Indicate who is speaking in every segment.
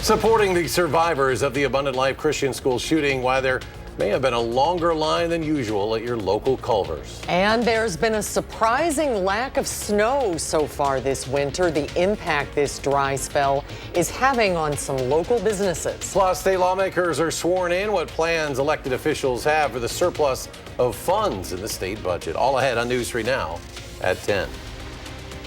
Speaker 1: Supporting the survivors of the Abundant Life Christian School shooting, why there may have been a longer line than usual at your local Culver's.
Speaker 2: And there's been a surprising lack of snow so far this winter. The impact this dry spell is having on some local businesses.
Speaker 1: Plus, state lawmakers are sworn in, what plans elected officials have for the surplus of funds in the state budget. All ahead on News 3 Now at 10.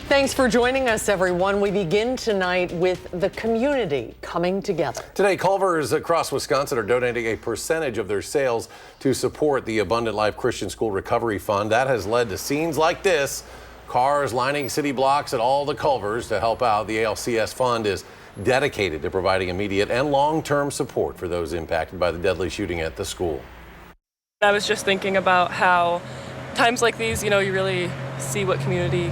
Speaker 2: Thanks for joining us, everyone. We begin tonight with the community coming together.
Speaker 1: Today, Culver's across Wisconsin are donating a percentage of their sales to support the Abundant Life Christian School Recovery Fund. That has led to scenes like this, cars lining city blocks at all the Culvers to help out. The ALCS fund is dedicated to providing immediate and long-term support for those impacted by the deadly shooting at the school.
Speaker 3: I was just thinking about how times like these, you really see what community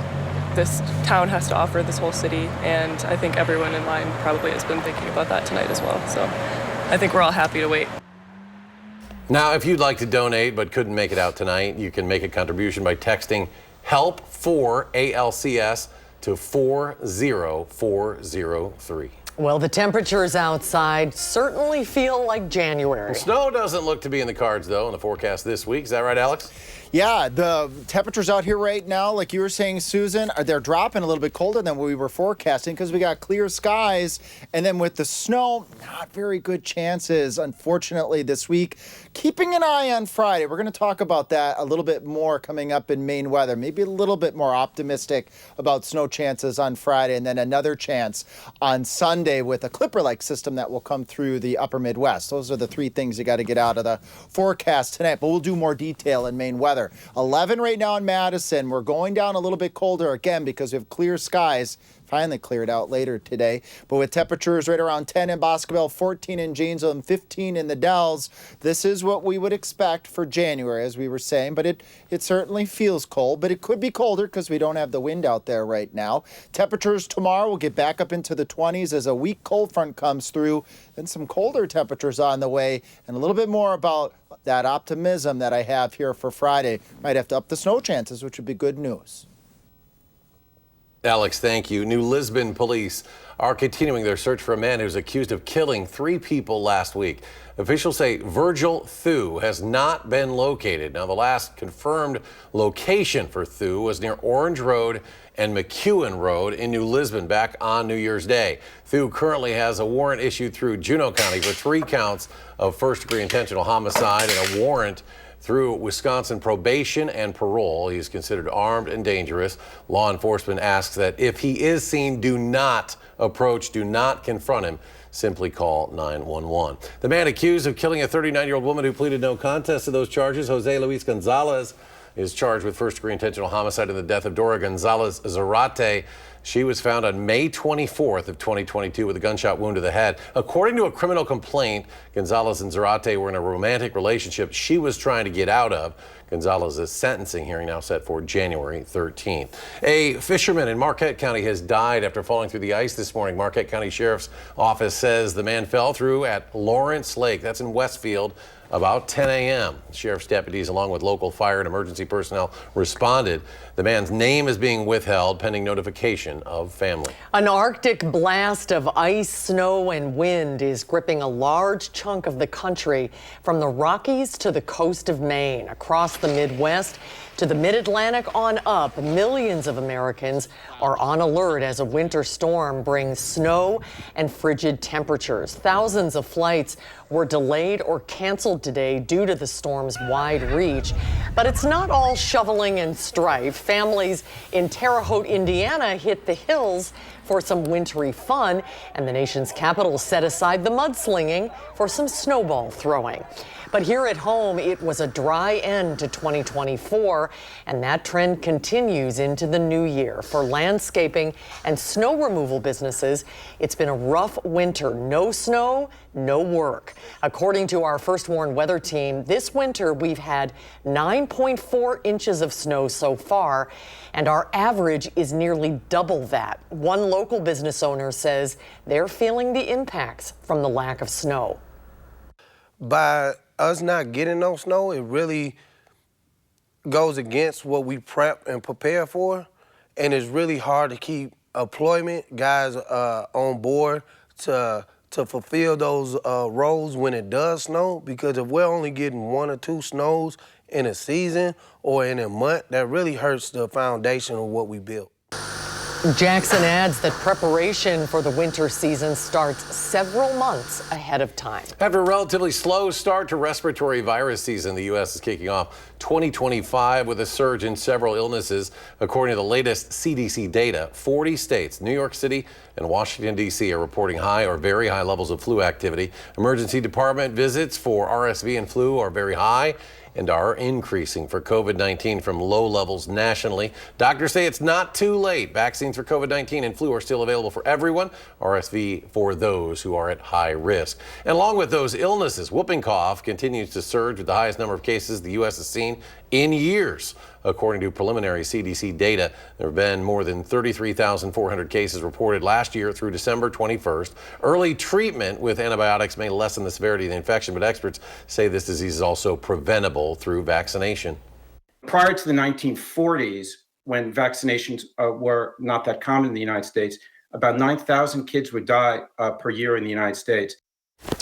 Speaker 3: this town has to offer, this whole city, and I think everyone in line probably has been thinking about that tonight as well. So I think we're all happy to wait.
Speaker 1: Now, if you'd like to donate but couldn't make it out tonight, you can make a contribution by texting HELP for ALCS to 40403.
Speaker 2: Well, the temperatures outside certainly feel like January.
Speaker 1: Snow doesn't look to be in the cards, though, in the forecast this week. Is that right, Alex?
Speaker 4: Yeah, the temperatures out here right now, like you were saying, Susan, they're dropping a little bit colder than we were forecasting because we got clear skies. And then with the snow, not very good chances, unfortunately, this week. Keeping an eye on Friday. We're going to talk about that a little bit more coming up in Maine weather. Maybe a little bit more optimistic about snow chances on Friday, and then another chance on Sunday with a clipper-like system that will come through the upper Midwest. Those are the three things you got to get out of the forecast tonight, but we'll do more detail in Maine weather. 11 right now in Madison. We're going down a little bit colder again because we have clear skies. Finally cleared out later today, but with temperatures right around 10 in Boscoville, 14 in Janesville, and 15 in the Dells. This is what we would expect for January, as we were saying, but it certainly feels cold, but it could be colder because we don't have the wind out there right now. Temperatures tomorrow will get back up into the 20s as a weak cold front comes through, then some colder temperatures on the way, and a little bit more about that optimism that I have here for Friday. Might have to up the snow chances, which would be good news.
Speaker 1: Alex, thank you. New Lisbon police are continuing their search for a man who's accused of killing 3 people last week. Officials say Virgil Thu has not been located. Now, the last confirmed location for Thu was near Orange Road and McEwen Road in New Lisbon back on New Year's Day. Thu currently has a warrant issued through Juneau County for 3 counts of first-degree intentional homicide and a warrant through Wisconsin probation and parole. He's considered armed and dangerous. Law enforcement asks that if he is seen, do not approach, do not confront him. Simply call 911. The man accused of killing a 39-year-old woman who pleaded no contest to those charges, Jose Luis Gonzalez, is charged with first-degree intentional homicide in the death of Dora Gonzalez Zarate. She was found on May 24th of 2022 with a gunshot wound to the head. According to a criminal complaint, Gonzalez and Zarate were in a romantic relationship she was trying to get out of. Gonzalez's sentencing hearing now set for January 13th. A fisherman in Marquette County has died after falling through the ice this morning. Marquette County Sheriff's Office says the man fell through at Lawrence Lake. That's in Westfield. About 10 a.m. Sheriff's deputies, along with local fire and emergency personnel, responded. The man's name is being withheld pending notification of family.
Speaker 2: An Arctic blast of ice, snow, and wind is gripping a large chunk of the country from the Rockies to the coast of Maine. Across the Midwest to the Mid-Atlantic on up, millions of Americans are on alert as a winter storm brings snow and frigid temperatures. Thousands of flights were delayed or canceled today due to the storm's wide reach. But it's not all shoveling and strife. Families in Terre Haute, Indiana hit the hills for some wintry fun, and the nation's capital set aside the mudslinging for some snowball throwing. But here at home, it was a dry end to 2024, and that trend continues into the new year. For landscaping and snow removal businesses, it's been a rough winter. No snow, no work. According to our First Warn weather team, this winter we've had 9.4 inches of snow so far, and our average is nearly double that. One local business owner says they're feeling the impacts from the lack of snow.
Speaker 5: By us not getting no snow, it really goes against what we prep and prepare for, and it's really hard to keep employment, guys on board to to fulfill those roles when it does snow, because if we're only getting 1 or 2 snows in a season or in a month, that really hurts the foundation of what we built.
Speaker 2: Jackson adds that preparation for the winter season starts several months ahead of time.
Speaker 1: After a relatively slow start to respiratory virus season, the U.S. is kicking off 2025 with a surge in several illnesses. According to the latest CDC data, 40 states, New York City and Washington, D.C. are reporting high or very high levels of flu activity. Emergency department visits for RSV and flu are very high and are increasing for COVID-19 from low levels nationally. Doctors say it's not too late. Vaccines for COVID-19 and flu are still available for everyone. RSV for those who are at high risk. And along with those illnesses, whooping cough continues to surge with the highest number of cases the U.S. has seen in years. According to preliminary CDC data, there have been more than 33,400 cases reported last year through December 21st. Early treatment with antibiotics may lessen the severity of the infection, but experts say this disease is also preventable through vaccination.
Speaker 6: Prior to the 1940s, when vaccinations were not that common in the United States, about 9,000 kids would die per year in the United States.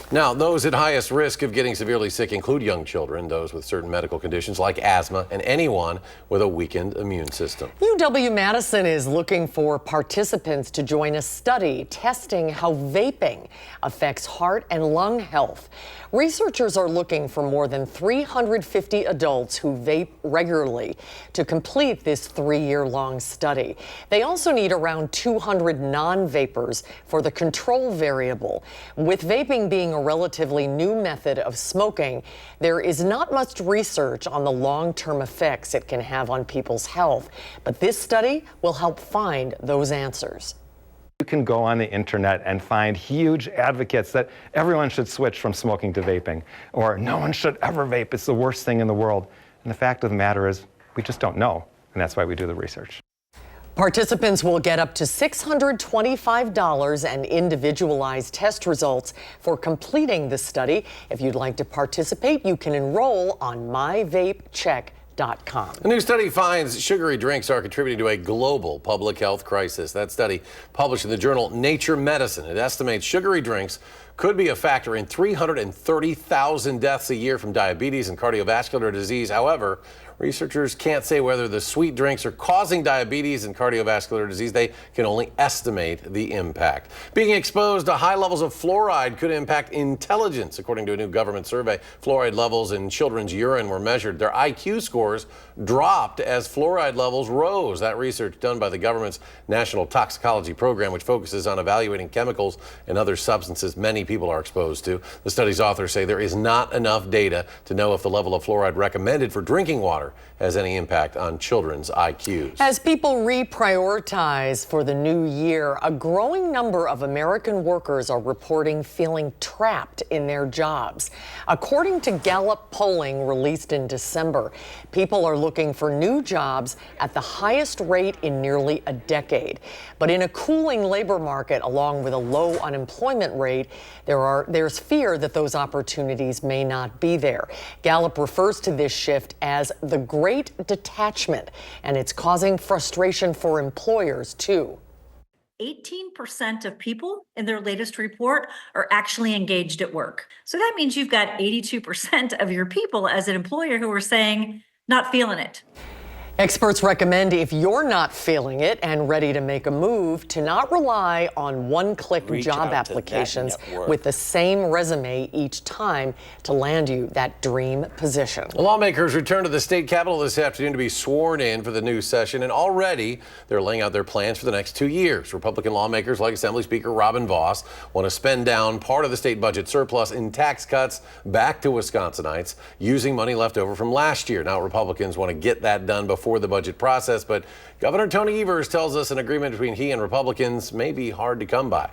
Speaker 1: Now, those at highest risk of getting severely sick include young children, those with certain medical conditions like asthma, and anyone with a weakened immune system.
Speaker 2: UW-Madison is looking for participants to join a study testing how vaping affects heart and lung health. Researchers are looking for more than 350 adults who vape regularly to complete this 3-year-long study. They also need around 200 non-vapers for the control variable. With vaping being a relatively new method of smoking, there is not much research on the long-term effects it can have on people's health. But this study will help find those answers.
Speaker 7: You can go on the internet and find huge advocates that everyone should switch from smoking to vaping, or no one should ever vape, it's the worst thing in the world. And the fact of the matter is, we just don't know, and that's why we do the research.
Speaker 2: Participants will get up to $625 and individualized test results for completing the study. If you'd like to participate, you can enroll on myvapecheck.com.
Speaker 1: A new study finds sugary drinks are contributing to a global public health crisis. That study, published in the journal Nature Medicine, it estimates sugary drinks could be a factor in 330,000 deaths a year from diabetes and cardiovascular disease. However, researchers can't say whether the sweet drinks are causing diabetes and cardiovascular disease. They can only estimate the impact. Being exposed to high levels of fluoride could impact intelligence. According to a new government survey, fluoride levels in children's urine were measured. Their IQ scores dropped as fluoride levels rose. That research done by the government's National Toxicology Program, which focuses on evaluating chemicals and other substances many people are exposed to. The study's authors say there is not enough data to know if the level of fluoride recommended for drinking water has any impact on children's IQs.
Speaker 2: As people reprioritize for the new year, a growing number of American workers are reporting feeling trapped in their jobs. According to Gallup polling released in December, people are looking for new jobs at the highest rate in nearly a decade. But in a cooling labor market, along with a low unemployment rate, there's fear that those opportunities may not be there. Gallup refers to this shift as the Great Detachment, and it's causing frustration for employers, too.
Speaker 8: 18% of people in their latest report are actually engaged at work. So that means you've got 82% of your people as an employer who are saying, not feeling it.
Speaker 2: Experts recommend, if you're not feeling it and ready to make a move, to not rely on one-click job applications with the same resume each time to land you that dream position.
Speaker 1: Lawmakers return to the state capitol this afternoon to be sworn in for the new session, and already they're laying out their plans for the next 2 years. Republican lawmakers like Assembly Speaker Robin Vos want to spend down part of the state budget surplus in tax cuts back to Wisconsinites, using money left over from last year. Now, Republicans want to get that done before the budget process, but Governor Tony Evers tells us an agreement between he and Republicans may be hard to come by.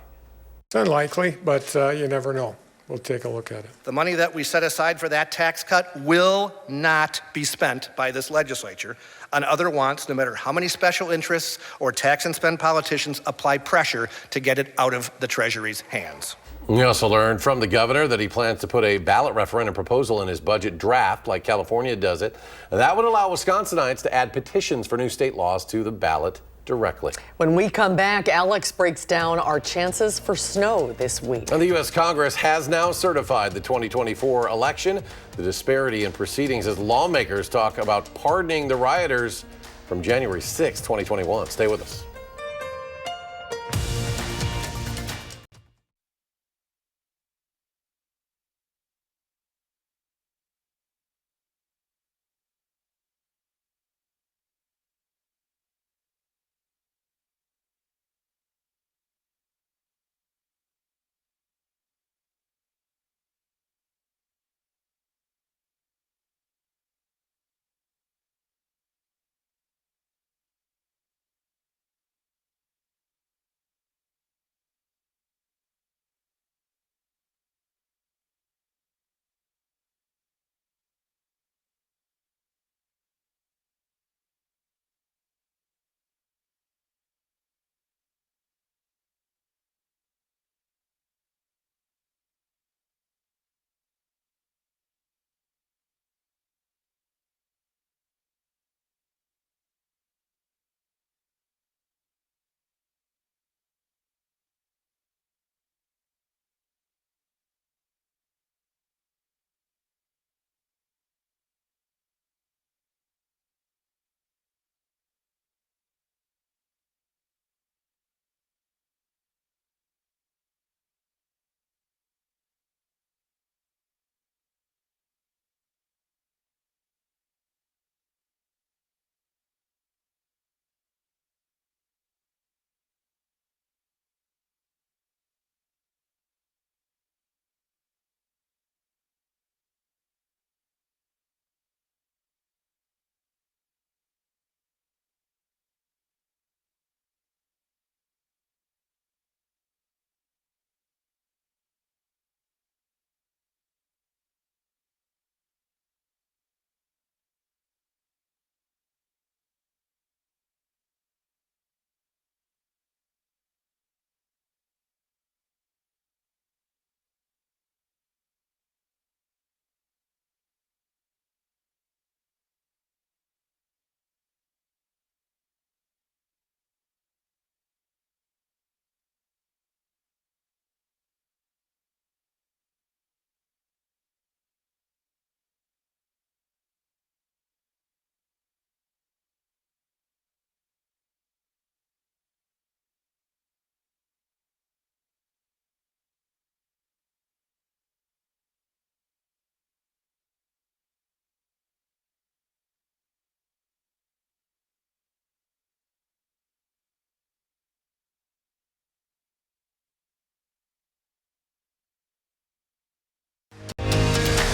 Speaker 9: It's unlikely, but you never know. We'll take a look at it.
Speaker 10: The money that we set aside for that tax cut will not be spent by this legislature on other wants, no matter how many special interests or tax and spend politicians apply pressure to get it out of the Treasury's hands.
Speaker 1: We also learned from the governor that he plans to put a ballot referendum proposal in his budget draft like California does it. And that would allow Wisconsinites to add petitions for new state laws to the ballot directly.
Speaker 2: When we come back, Alex breaks down our chances for snow this week.
Speaker 1: And the U.S. Congress has now certified the 2024 election. The disparity in proceedings as lawmakers talk about pardoning the rioters from January 6, 2021. Stay with us.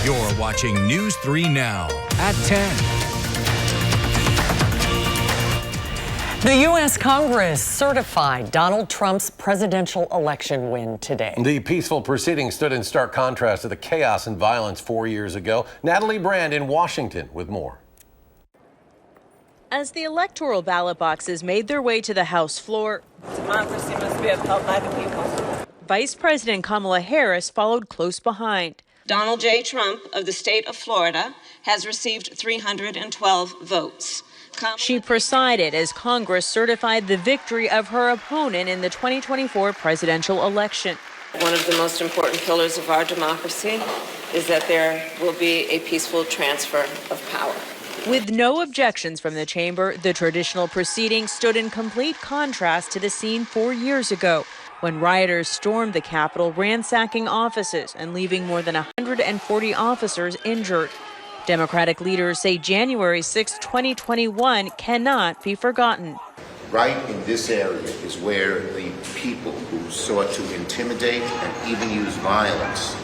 Speaker 11: You're watching News 3 Now at 10.
Speaker 2: The U.S. Congress certified Donald Trump's presidential election win today.
Speaker 1: The peaceful proceedings stood in stark contrast to the chaos and violence 4 years ago. Natalie Brand in Washington with more.
Speaker 12: As the electoral ballot boxes made their way to the House floor,
Speaker 3: Democracy must be upheld by the people.
Speaker 12: Vice President Kamala Harris followed close behind.
Speaker 13: Donald J. Trump of the state of Florida has received 312 votes.
Speaker 12: She presided as Congress certified the victory of her opponent in the 2024 presidential election.
Speaker 13: One of the most important pillars of our democracy is that there will be a peaceful transfer of power.
Speaker 12: With no objections from the chamber, the traditional proceeding stood in complete contrast to the scene 4 years ago, when rioters stormed the Capitol, ransacking offices and leaving more than 140 officers injured. Democratic leaders say January 6, 2021 cannot be forgotten.
Speaker 14: Right in this area is where the people who sought to intimidate and even use violence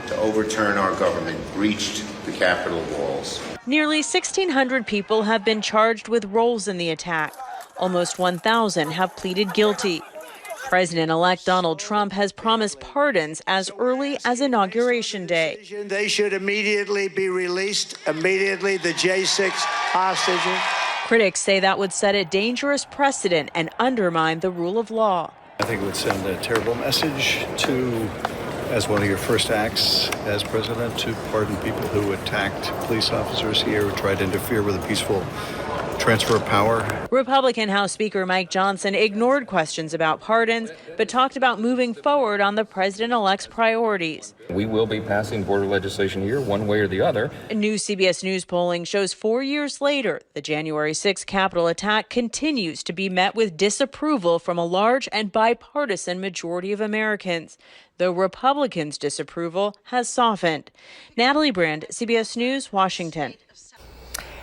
Speaker 14: to overturn our government breached the Capitol walls.
Speaker 12: Nearly 1,600 people have been charged with roles in the attack. Almost 1,000 have pleaded guilty. President-elect Donald Trump has promised pardons as early as Inauguration Day.
Speaker 15: They should immediately be released, immediately, the J6 hostages.
Speaker 12: Critics say that would set a dangerous precedent and undermine the rule of law.
Speaker 16: I think it would send a terrible message to, as one of your first acts as president, to pardon people who attacked police officers here, who tried to interfere with a peaceful transfer of power.
Speaker 12: Republican House Speaker Mike Johnson ignored questions about pardons, but talked about moving forward on the president-elect's priorities.
Speaker 17: We will be passing border legislation here one way or the other.
Speaker 12: New CBS News polling shows 4 years later, the January 6th Capitol attack continues to be met with disapproval from a large and bipartisan majority of Americans, though Republicans' disapproval has softened. Natalie Brand, CBS News, Washington.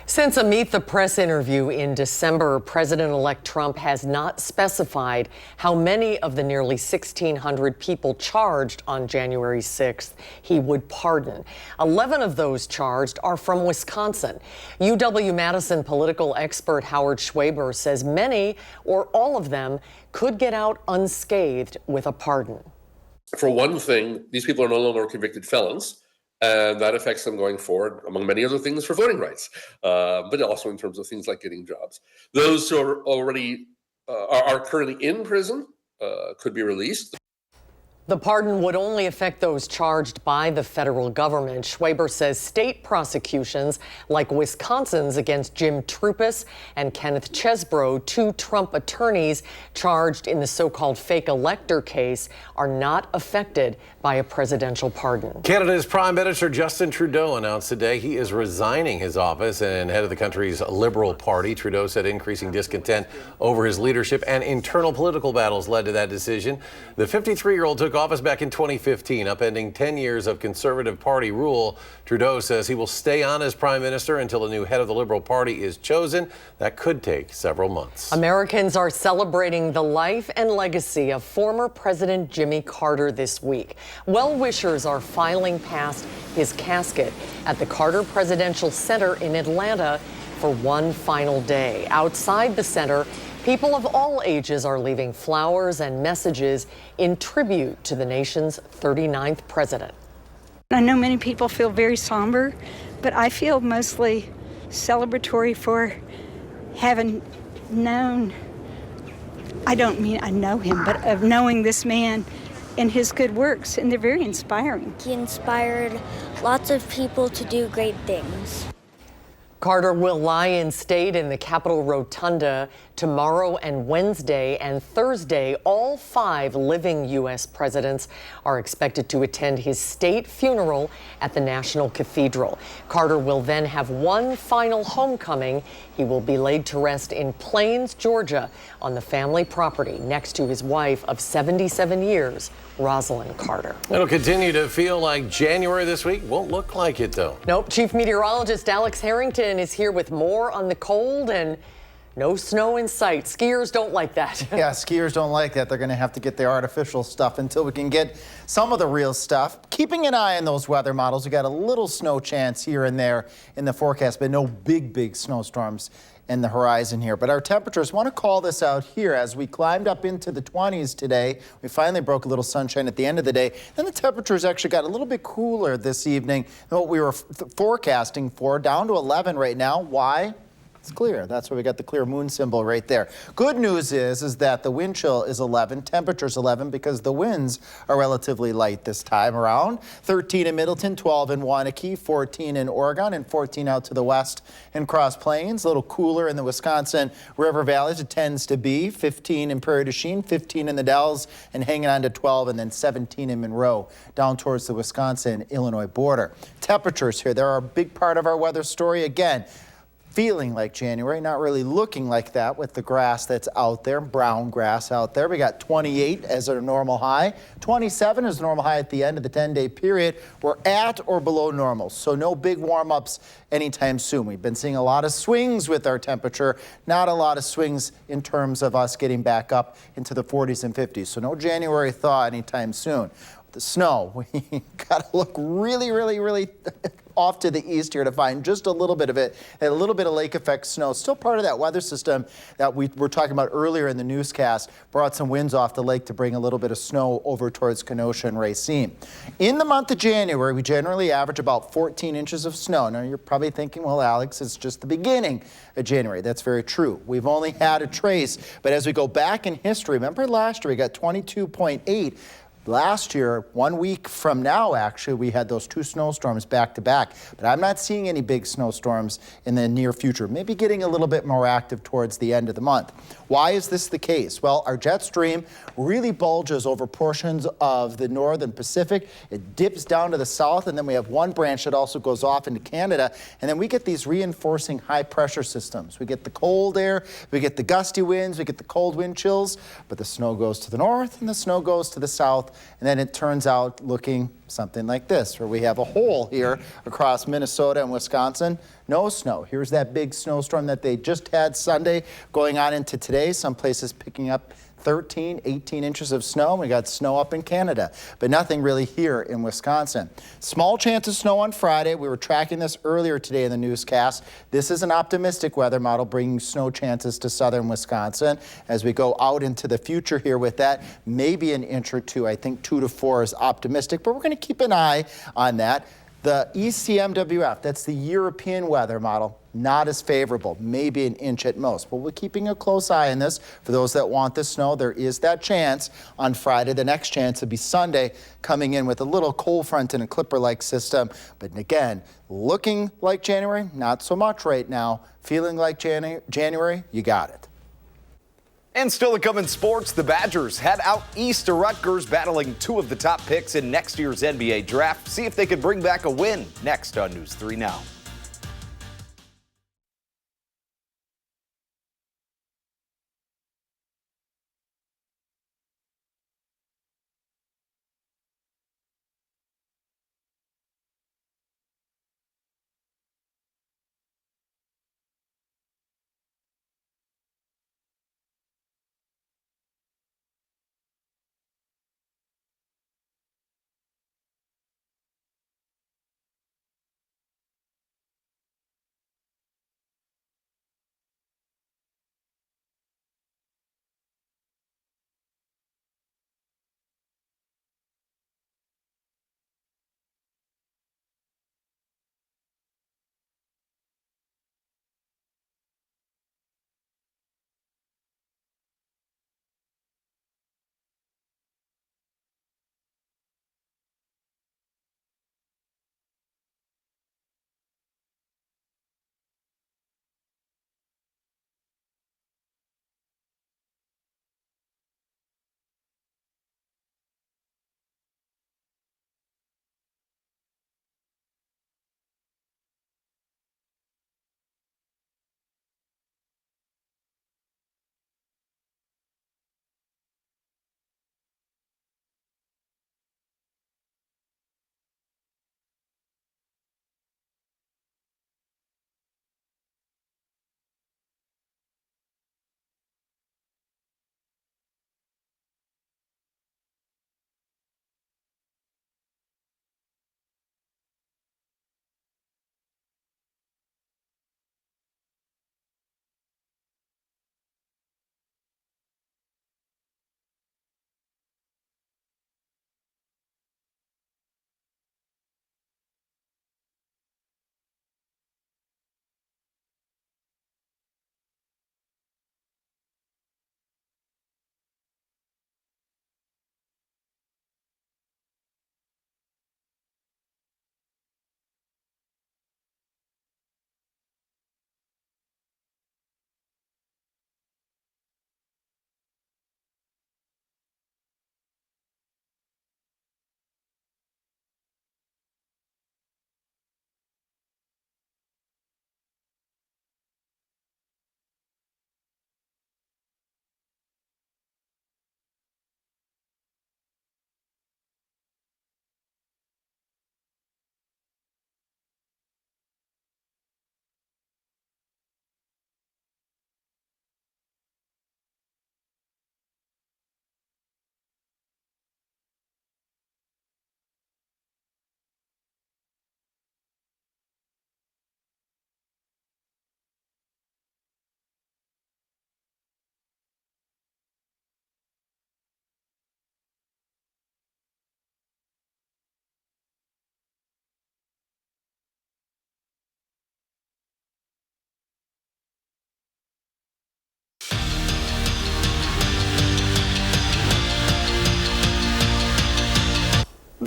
Speaker 2: Since a Meet the Press interview in December, President-elect Trump has not specified how many of the nearly 1,600 people charged on January 6th he would pardon. 11 of those charged are from Wisconsin. UW-Madison political expert Howard Schwaber says many or all of them could get out unscathed with a pardon.
Speaker 18: For one thing, these people are no longer convicted felons. And that affects them going forward, among many other things, for voting rights, but also in terms of things like getting jobs. Those who are already are currently in prison could be released.
Speaker 2: The pardon would only affect those charged by the federal government. Schwaber says state prosecutions like Wisconsin's against Jim Trupis and Kenneth Chesbro, two Trump attorneys charged in the so-called fake elector case, are not affected by a presidential pardon.
Speaker 1: Canada's Prime Minister Justin Trudeau announced today he is resigning his office and head of the country's Liberal Party. Trudeau said increasing discontent over his leadership and internal political battles led to that decision. The 53-year-old took office back in 2015, upending 10 years of Conservative Party rule. Trudeau says he will stay on as Prime Minister until a new head of the Liberal Party is chosen. That could take several months.
Speaker 2: Americans are celebrating the life and legacy of former President Jimmy Carter this week. Well-wishers are filing past his casket at the Carter Presidential Center in Atlanta for one final day. Outside the center, people of all ages are leaving flowers and messages in tribute to the nation's 39th president.
Speaker 19: I know many people feel very somber, but I feel mostly celebratory for having known, I don't mean I know him, but of knowing this man and his good works, and they're very inspiring.
Speaker 20: He inspired lots of people to do great things.
Speaker 2: Carter will lie in state in the Capitol Rotunda tomorrow and Wednesday and Thursday. All 5 living U.S. presidents are expected to attend his state funeral at the National Cathedral. Carter will then have one final homecoming. He will be laid to rest in Plains, Georgia, on the family property next to his wife of 77 years, Rosalind Carter.
Speaker 1: It'll continue to feel like January this week. Won't look like it, though.
Speaker 2: Nope. Chief Meteorologist Alex Harrington is here with more on the cold and no snow in sight. Skiers don't like that.
Speaker 4: Yeah, skiers don't like that. They're going to have to get the artificial stuff until we can get some of the real stuff. Keeping an eye on those weather models. We got a little snow chance here and there in the forecast, but no big snowstorms in the horizon here. But our temperatures, want to call this out here as we climbed up into the 20s today. We finally broke a little sunshine at the end of the day. Then the temperatures actually got a little bit cooler this evening than what we were forecasting for, down to 11 right now. Why? It's clear. That's why we got the clear moon symbol right there. Good news is that the wind chill is 11, temperature's 11 because the winds are relatively light this time around. 13 in Middleton, 12 in Waunakee, 14 in Oregon, and 14 out to the west in Cross Plains. A little cooler in the Wisconsin River Valleys. It tends to be 15 in Prairie du Chien, 15 in the Dells, and hanging on to 12, and then 17 in Monroe, down towards the Wisconsin-Illinois border. Temperatures here, they're a big part of our weather story again. Feeling like January, not really looking like that with the grass that's out there, brown grass out there. We got 28 as our normal high, 27 is the normal high at the end of the 10-day period. We're at or below normal, so no big warm-ups anytime soon. We've been seeing a lot of swings with our temperature, not a lot of swings in terms of us getting back up into the 40s and 50s, so no January thaw anytime soon. The snow, we got to look really off to the east here to find just a little bit of it, and a little bit of lake effect snow. Still part of that weather system that we were talking about earlier in the newscast, brought some winds off the lake to bring a little bit of snow over towards Kenosha and Racine. In the month of January, we generally average about 14 inches of snow. Now you're probably thinking, well, Alex, it's just the beginning of January. That's very true. We've only had a trace, but as we go back in history, remember last year we got 22.8. Last year, 1 week from now, actually, we had those 2 snowstorms back to back. But I'm not seeing any big snowstorms in the near future, maybe getting a little bit more active towards the end of the month. Why is this the case? Well, our jet stream really bulges over portions of the northern Pacific. It dips down to the south, and then we have one branch that also goes off into Canada. And then we get these reinforcing high pressure systems. We get the cold air, we get the gusty winds, we get the cold wind chills, but the snow goes to the north and the snow goes to the south. And then it turns out looking something like this, where we have a hole here across Minnesota and Wisconsin. No snow. Here's that big snowstorm that they just had Sunday going on into today. Some places picking up 13, 18 inches of snow. We got snow up in Canada, but nothing really here in Wisconsin. Small chance of snow on Friday. We were tracking this earlier today in the newscast. This is an optimistic weather model bringing snow chances to southern Wisconsin. As we go out into the future here with that, maybe an inch or two. I think 2 to 4 is optimistic, but we're going to keep an eye on that. The ECMWF, that's the European weather model, not as favorable, maybe an inch at most. But we're keeping a close eye on this. For those that want the snow, there is that chance on Friday. The next chance would be Sunday, coming in with a little cold front and a clipper-like system. But again, looking like January, not so much right now. Feeling like January, you got it.
Speaker 21: And still to come in sports, the Badgers head out east to Rutgers, battling 2 of the top picks in next year's NBA draft. See if they could bring back a win next on News 3 Now.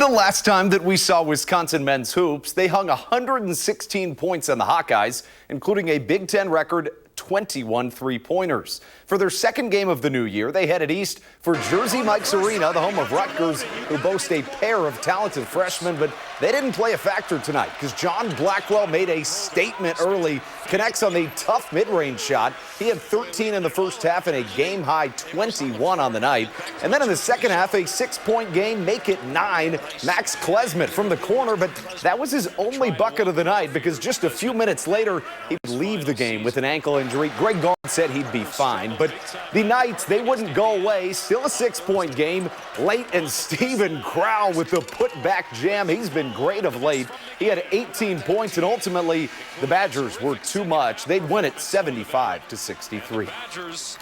Speaker 21: The last time that we saw Wisconsin men's hoops, they hung 116 points on the Hawkeyes, including a Big Ten record 21 three-pointers. For their second game of the new year, they headed east for Jersey Mike's Arena, the home of Rutgers, who boast a pair of talented freshmen, but they didn't play a factor tonight because John Blackwell made a statement early, connects on the tough mid-range shot. He had 13 in the first half and a game-high 21 on the night. And then in the second half, a 6-point game, make it 9. Max Klesmit from the corner, but that was his only bucket of the night because just a few minutes later, he would leave the game with an ankle injury. Greg Gard said he'd be fine, but the Knights, they wouldn't go away. Still a 6-point game. Late, and Steven Crow with the put-back jam. He's been great of late. He had 18 points, and ultimately, the Badgers were too much. They'd win it 75-63.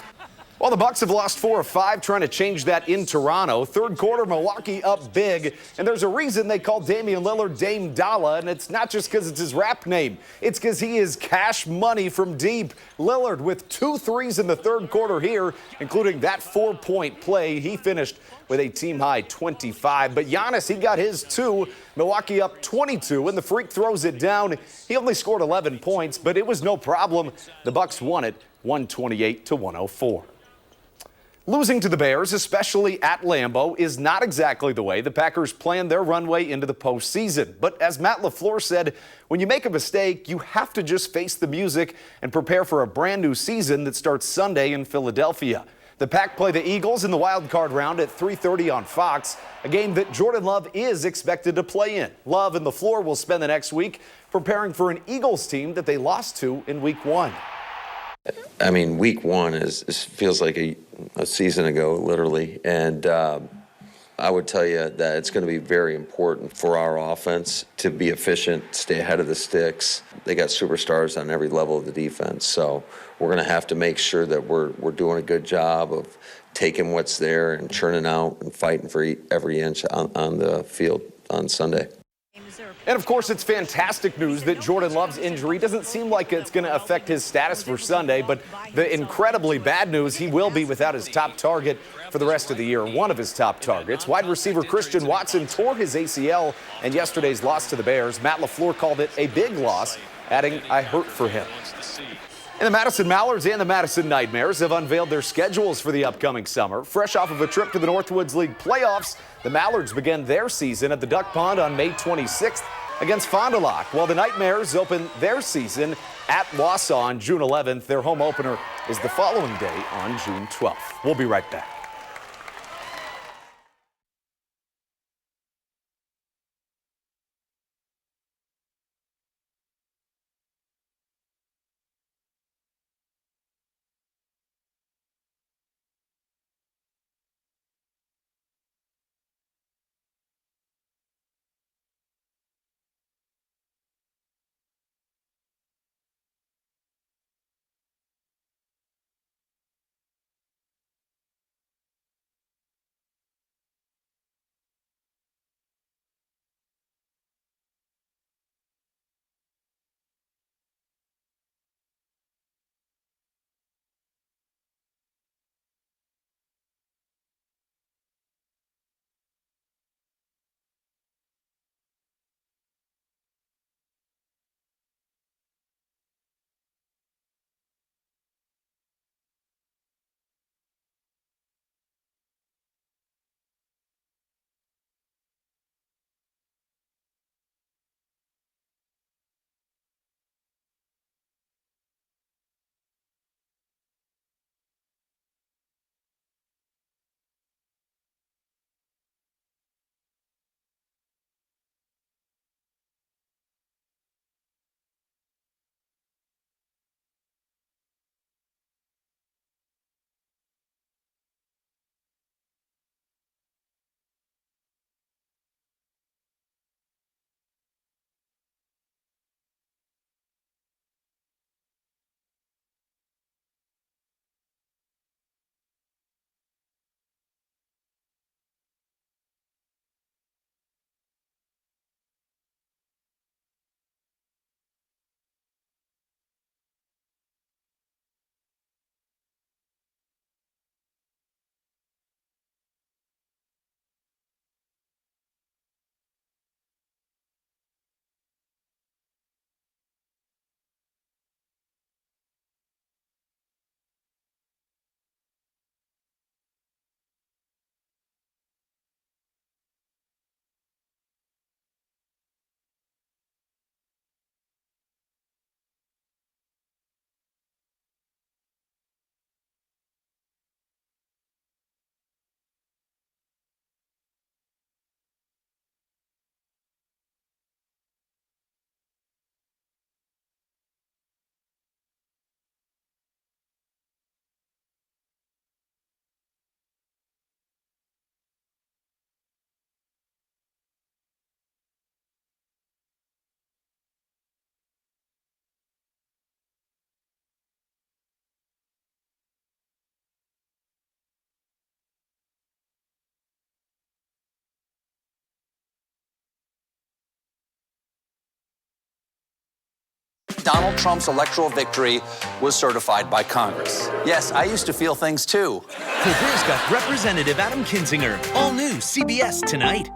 Speaker 21: Well, the Bucks have lost 4 of 5, trying to change that in Toronto. Third quarter, Milwaukee up big, and there's a reason they call Damian Lillard Dame Dollar, and it's not just because it's his rap name. It's because he is cash money from deep. Lillard with 2 threes in the third quarter here, including that 4-point play. He finished with a team-high 25, but Giannis, he got his 2. Milwaukee up 22, and the Freak throws it down. He only scored 11 points, but it was no problem. The Bucks won it 128-104. Losing to the Bears, especially at Lambeau, is not exactly the way the Packers plan their runway into the postseason. But as Matt LaFleur said, when you make a mistake, you have to just face the music and prepare for a brand new season that starts Sunday in Philadelphia. The Pack play the Eagles in the wild card round at 3:30 on Fox, a game that Jordan Love is expected to play in. Love and LaFleur will spend the next week preparing for an Eagles team that they lost to in Week 1.
Speaker 5: I mean, week 1 feels like a season ago, literally. And I would tell you that it's going to be very important for our offense to be efficient, stay ahead of the sticks. They got superstars on every level of the defense. So we're going to have to make sure that we're doing a good job of taking what's there and churning out and fighting for every inch on the field on Sunday.
Speaker 21: And of course, it's fantastic news that Jordan Love's injury doesn't seem like it's going to affect his status for Sunday, but the incredibly bad news, he will be without his top target for the rest of the year. One of his top targets, wide receiver Christian Watson, tore his ACL in yesterday's loss to the Bears. Matt LaFleur called it a big loss, adding, "I hurt for him." And the Madison Mallards and the Madison Nightmares have unveiled their schedules for the upcoming summer. Fresh off of a trip to the Northwoods League playoffs, the Mallards begin their season at the Duck Pond on May 26th against Fond du Lac, while the Nightmares open their season at Wausau on June 11th. Their home opener is the following day on June 12th. We'll be right back.
Speaker 6: Donald Trump's electoral victory was certified by Congress. Yes, I used to feel things too.
Speaker 22: Got Representative Adam Kinzinger. All new CBS tonight.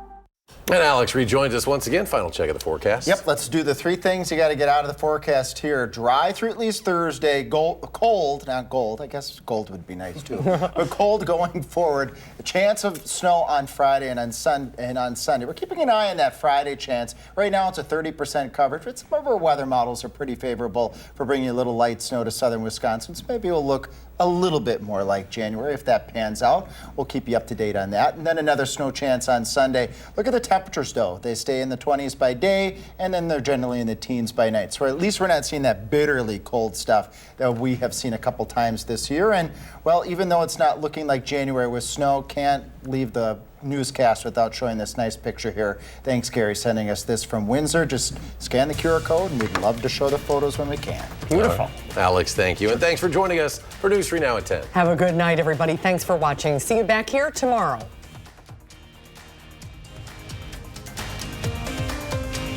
Speaker 1: And Alex rejoins us once again. Final check of the forecast.
Speaker 4: Yep, let's do the three things you got to get out of the forecast here. Dry through at least Thursday. Cold, not gold. I guess gold would be nice too. But cold going forward. A chance of snow on Friday and on Sunday. We're keeping an eye on that Friday chance. Right now it's a 30% coverage, but some of our weather models are pretty favorable for bringing a little light snow to southern Wisconsin. So maybe it'll look a little bit more like January if that pans out. We'll keep you up to date on that. And then another snow chance on Sunday. Look at the temperatures though. They stay in the 20s by day and then they're generally in the teens by night. So at least we're not seeing that bitterly cold stuff that we have seen a couple times this year. And well, even though it's not looking like January with snow, can't leave the newscast without showing this nice picture here. Thanks, Gary, sending us this from Windsor. Just scan the QR code and we'd love to show the photos when we can.
Speaker 1: Beautiful. Alex, thank you. And thanks for joining us for News 3 Now at 10.
Speaker 2: Have a good night, everybody. Thanks for watching. See you back here tomorrow.